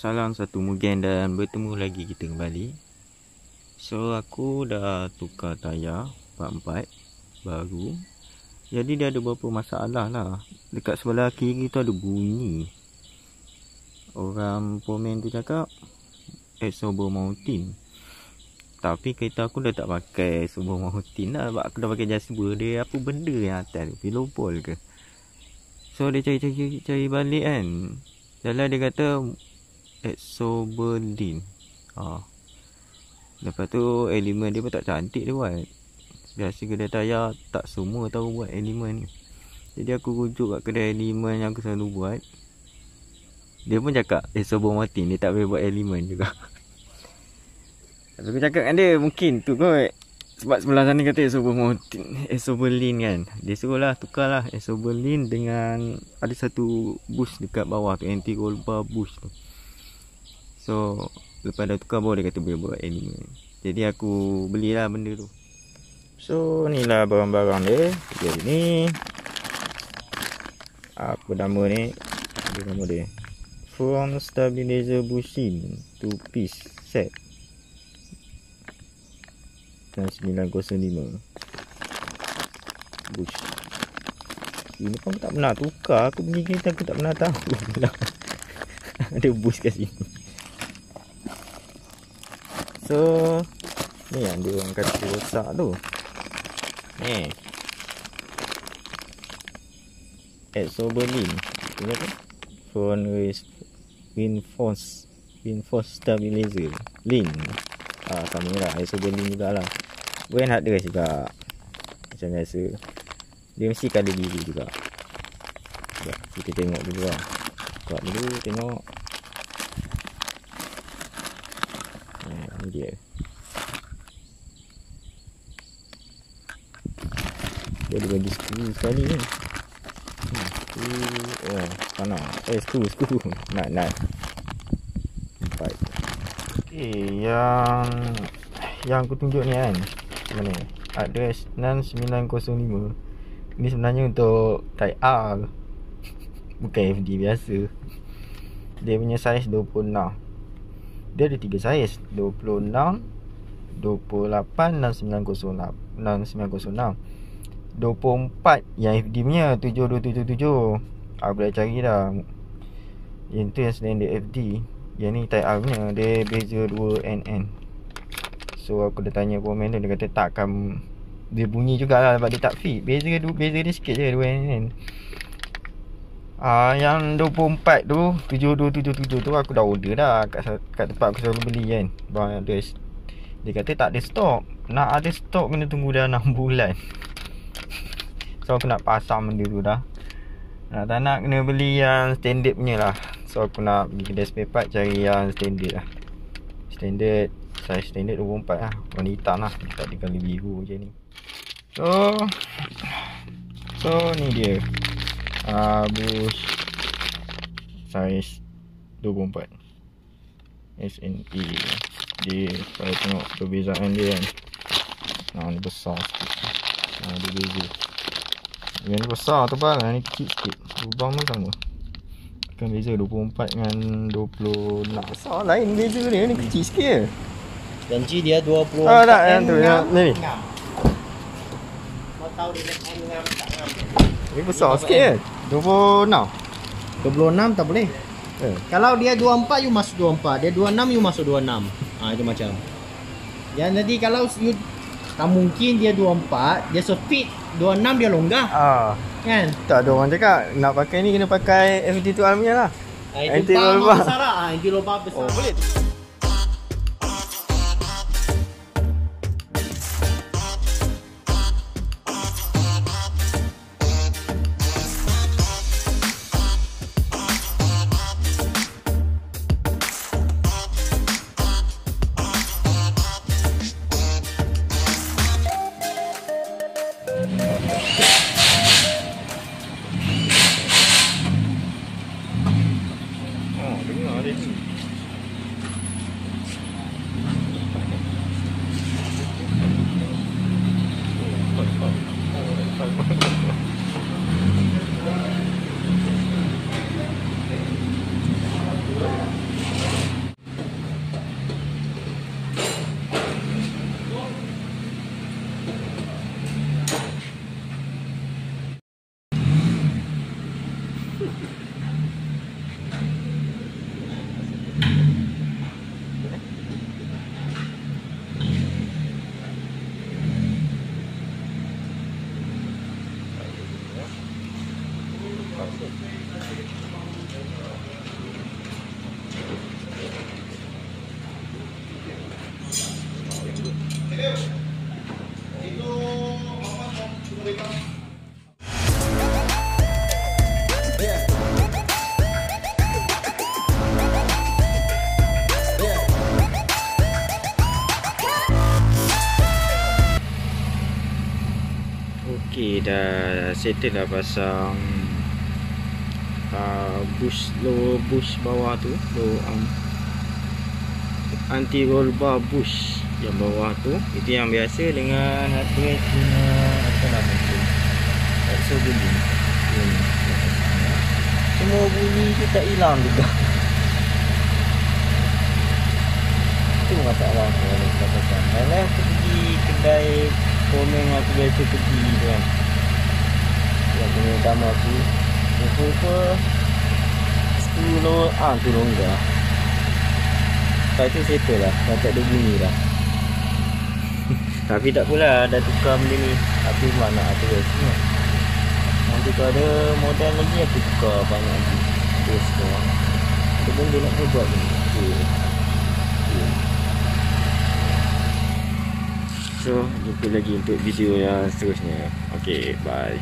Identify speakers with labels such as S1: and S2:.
S1: Salam satu Mugen dan bertemu lagi kita kembali. So aku dah tukar tayar part 4 baru. Jadi dia ada beberapa masalah lah. Dekat sebelah kiri tu ada bunyi. Orang komen tu cakap Exobo Mountain. Tapi kereta aku dah tak pakai Exobo Mountain lah. Sebab aku dah pakai Jasper. Dia apa benda yang atas tu? Pilopol ke? So dia cari balik kan. Dalam dia kata Exoberlin. Lepas tu elemen dia pun tak cantik dia buat. Biasa kedai tayar tak semua tahu buat elemen ni. Jadi aku rujuk kat kedai elemen yang aku selalu buat. Dia pun cakap Exobo Mountain, dia tak boleh buat elemen juga. Tapi aku cakap kan dia mungkin tu kot. Sebab sebelah sana kata Exobo Mountain, Exoberlin kan. Dia suruh lah tukar lah Exoberlin dengan ada satu boost dekat bawah tu, anti roll bar boost tu. So lepas dah tukar baru dia kata boleh buat elemen. Jadi aku belilah benda tu. So ni lah barang-barang dia. Jadi ni apa nama ni? Apa nama dia? Front stabilizer bushing 2 piece set. Dan 905 bush. Ini pun aku tak pernah tukar. Aku beli kereta aku tak pernah tahu ada bush kat sini. So ni yang dia orang kata rosak tu. Ni Exoberlin front reinforce stabilizer lin. Sama lah Exoberlin jugalah. Brand hard dress juga. Macam biasa. Dia mesti colour biru juga. Sekejap, kita tengok dulu lah. Buat dulu tengok. Ni dia. Dia ada bagi skru sekali ni. Sana. Skru. Nak. Empat. Okay, yang aku tunjuk ni kan. Mana? Address 6905. Ni sebenarnya untuk type R. Bukan FD biasa. Dia punya saiz 26. Dia ada 3 saiz, 26, 28 dan 906. 24 yang FD punya 7277. Aku boleh cari dah. Yang tu yang standard FD. Yang ni type R punya. Dia beza 2 NN. So aku dah tanya komen tu. Dia kata takkan. Dia bunyi jugalah sebab dia tak fit. Beza dia sikit je 2 NN. Yang 24 tu 7277 tu aku dah order dah kat tempat aku selalu beli kan. Bang address. Dia kata tak ada stok. Nak ada stok kena tunggu dah 6 bulan. So aku nak pasang benda tu dah. Tak nak kena beli yang standard punya lah. So aku nak pergi kedai spare part cari yang standard lah. Standard, size standard 24 lah. Warna hitam lah. Tak ada kali biru je ni. So ni dia. Bush size 24 SNE. Dia kalau tengok perbezaan dia kan. Ni besar sikit. Dia beza. Yang ni besar tebal, ni kecil sikit. Lubang pun sama. Kan beza 24 dengan 26. Besar lain beza dia, ni kecil sikit je.
S2: Janji dia 24
S1: tak, yang tu yang ni.
S2: Mau tahu dia ngam tak ngam.
S1: Ni besar sikit je. 26
S2: tak boleh. Kalau dia 24 you masuk 24, dia 26 you masuk 26. Itu macam. Ya nanti kalau you tak mungkin dia 24, dia fit 26 dia longgar. Kan?
S1: Tak ada orang cakap nak pakai ni kena pakai FD tu alamiah lah.
S2: Itu lubang besar lah. Itu lubang besar.
S1: Boleh. Dengar dia ni. Okey, dah settle dah pasang bush, lower bush bawah tu, lower anti roll bar bush yang bawah tu. Itu yang biasa dengan hardware punya apa nama tu, so bunyi semua bunyi tu tak hilang juga. Itu masalah kalau kita pasang. Kalau aku pergi kedai komen aku biasa pergi tu kan, yang punya utama aku rupa 10 tu longgar. Lepas tu settle lah, dah tak ada bunyi dah. Tapi tak apalah, dah tukar benda ni. Tapi mana ada semua. Nanti kalau ada model lagi aku tukar banyak lagi. Terus sekarang ada benda nak buat ni. So, jumpa lagi untuk video yang seterusnya. Okay, bye.